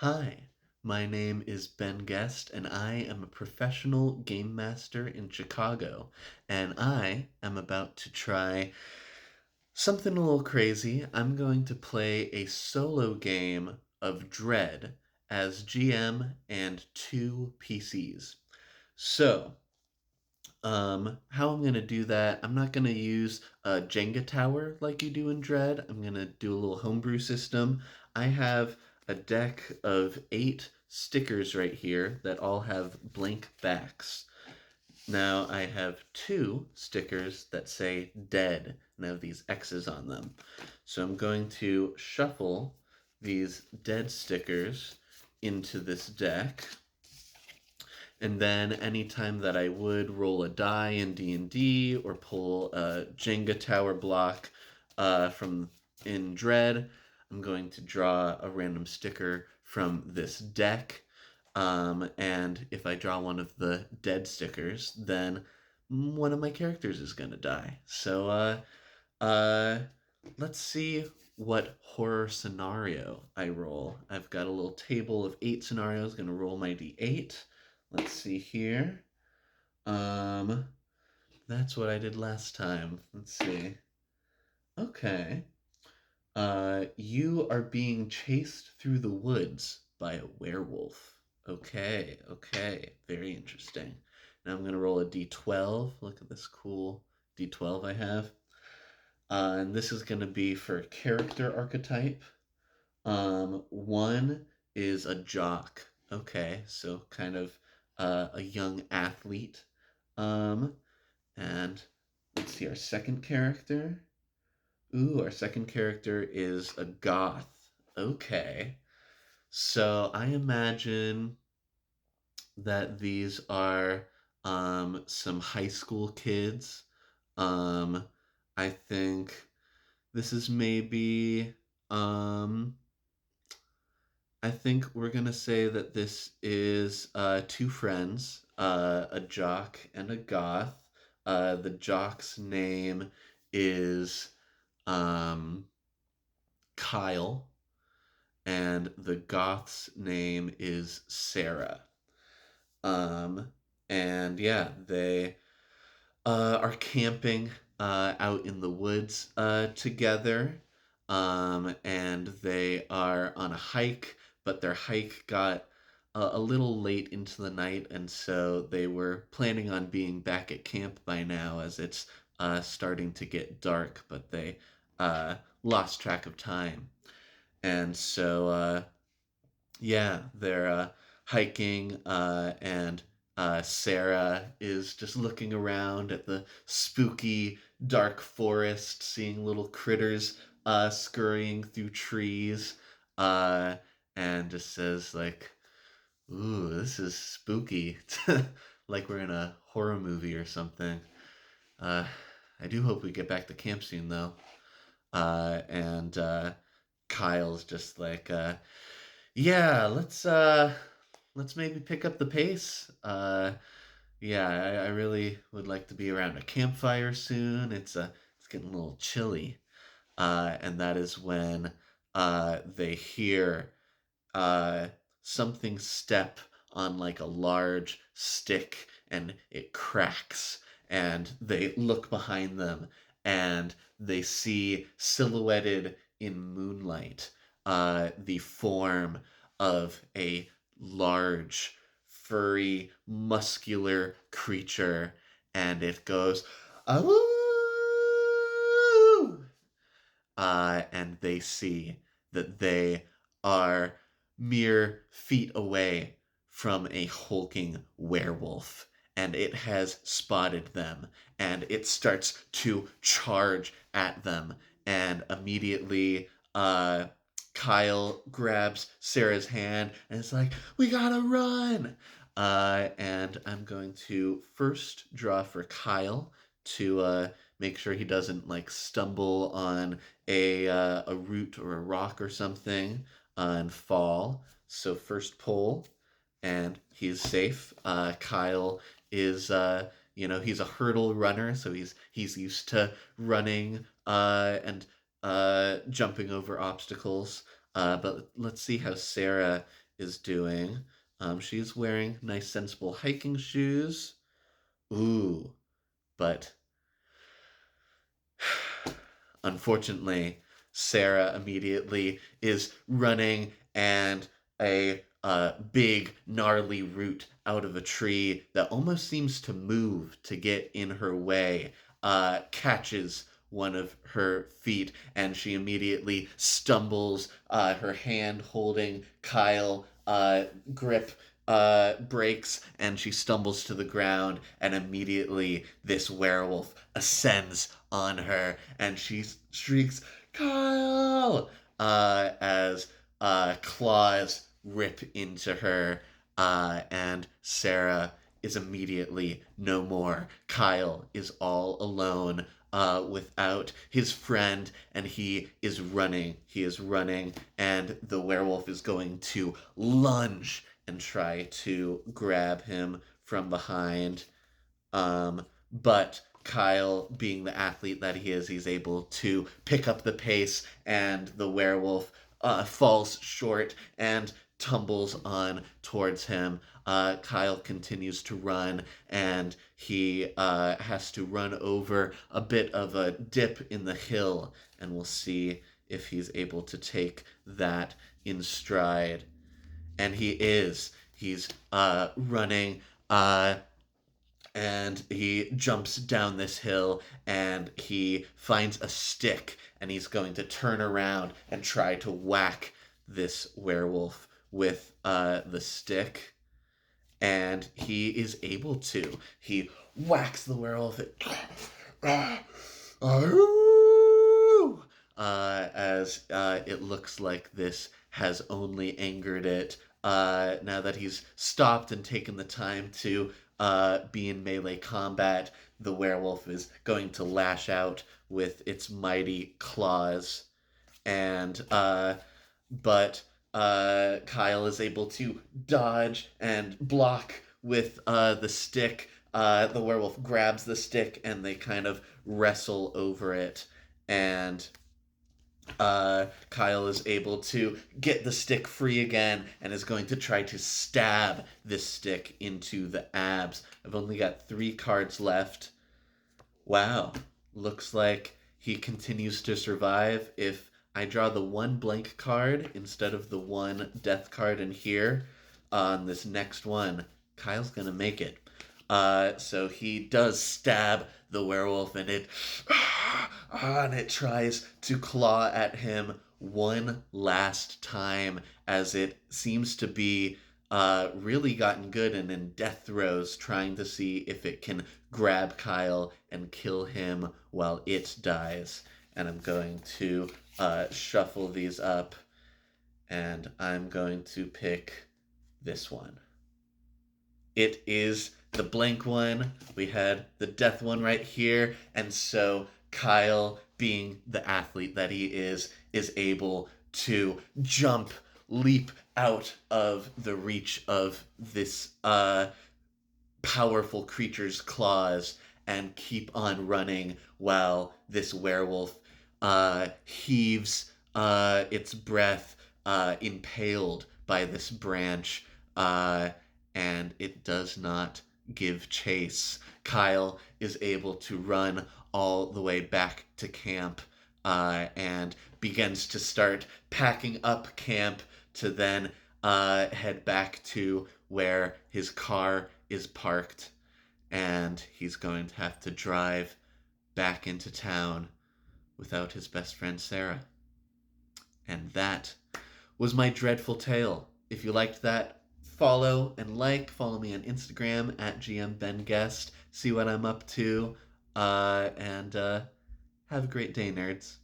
Hi, my name is Ben Guest, and I am a professional game master in Chicago. And I am about to try something a little crazy. I'm going to play a solo game of Dread as GM and two PCs. So, how I'm gonna do that, I'm not gonna use a Jenga tower like you do in Dread. I'm gonna do a little homebrew system. I have a deck of 8 stickers right here that all have blank backs. Now I have 2 stickers that say dead and have these X's on them. So I'm going to shuffle these dead stickers into this deck. And then anytime that I would roll a die in D&D or pull a Jenga tower block from in Dread, I'm going to draw a random sticker from this deck. And if I draw one of the dead stickers, then one of my characters is going to die. So uh, let's see what horror scenario I roll. I've got a little table of 8 scenarios. Going to roll my d8. Let's see here. Um, that's what I did last time. Let's see. Okay. You are being chased through the woods by a werewolf. Okay, okay. Very interesting. Now I'm gonna roll a d12. Look at this cool d12 I have. And this is gonna be for character archetype. One is a jock. Okay, so kind of a young athlete. Um, and let's see our second character. Ooh, our second character is a goth. Okay. So I imagine that these are some high school kids. Um, I think this is maybe I think we're gonna say that this is two friends, a jock and a goth. The jock's name is um, Kyle, and the goth's name is Sarah. Um, and yeah, they are camping out in the woods together. And they are on a hike, but their hike got a little late into the night, and so they were planning on being back at camp by now as it's starting to get dark, but they lost track of time. And so yeah, they're hiking, and Sarah is just looking around at the spooky, dark forest, seeing little critters scurrying through trees, uh, and just says, like, "Ooh, this is spooky." Like we're in a horror movie or something. Uh, I do hope we get back to camp soon, though. And Kyle's just like, yeah, let's maybe pick up the pace. Yeah, I really would like to be around a campfire soon. It's getting a little chilly. And that is when they hear uh something step on like a large stick, and it cracks, and they look behind them, and they see silhouetted in moonlight the form of a large, furry, muscular creature, and it goes, "Awoo!" And they see that they are mere feet away from a hulking werewolf, and it has spotted them, and it starts to charge at them, and immediately Kyle grabs Sarah's hand and is like, "We gotta run!" And I'm going to first draw for Kyle to make sure he doesn't like stumble on a root or a rock or something and fall. So first pull, and he's safe. Kyle is he's a hurdle runner, so he's used to running and jumping over obstacles. But let's see how Sarah is doing. She's wearing nice, sensible hiking shoes. Ooh, but unfortunately, Sarah immediately is running, and a big, gnarly root out of a tree that almost seems to move to get in her way catches one of her feet, and she immediately stumbles, her hand holding Kyle grip breaks, and she stumbles to the ground, and immediately this werewolf ascends on her, and she shrieks, Kyle! As claws rip into her, and Sarah is immediately no more. Kyle is all alone without his friend, and he is running. He is running, and the werewolf is going to lunge and try to grab him from behind. But Kyle, being the athlete that he is, he's able to pick up the pace, and the werewolf falls short and tumbles on towards him. Kyle continues to run, and he has to run over a bit of a dip in the hill, and we'll see if he's able to take that in stride. And he is. He's running. And he jumps down this hill, and he finds a stick, and he's going to turn around and try to whack this werewolf with the stick, and he is able to. He whacks the werewolf as it looks like this has only angered it. Now that he's stopped and taken the time to be in melee combat, the werewolf is going to lash out with its mighty claws. And but Kyle is able to dodge and block with the stick. The werewolf grabs the stick, and they kind of wrestle over it. And Kyle is able to get the stick free again, and is going to try to stab this stick into the abs. I've only got 3 cards left. Wow. Looks like he continues to survive. If I draw the 1 blank card instead of the 1 death card in here on this next one, Kyle's gonna make it. So he does stab the werewolf, and it tries to claw at him one last time, as it seems to be really gotten good and in death throes, trying to see if it can grab Kyle and kill him while it dies. And I'm going to shuffle these up, and I'm going to pick this one. It is the blank one. We had the death one right here, and so Kyle, being the athlete that he is able to jump, leap out of the reach of this powerful creature's claws, and keep on running while this werewolf heaves its breath, impaled by this branch, and it does not give chase. Kyle is able to run all the way back to camp, and begins to start packing up camp to then head back to where his car is parked, and he's going to have to drive back into town without his best friend Sarah. And that was my dreadful tale. If you liked that, follow me on Instagram at GMBenGuest. See what I'm up to, and have a great day, nerds.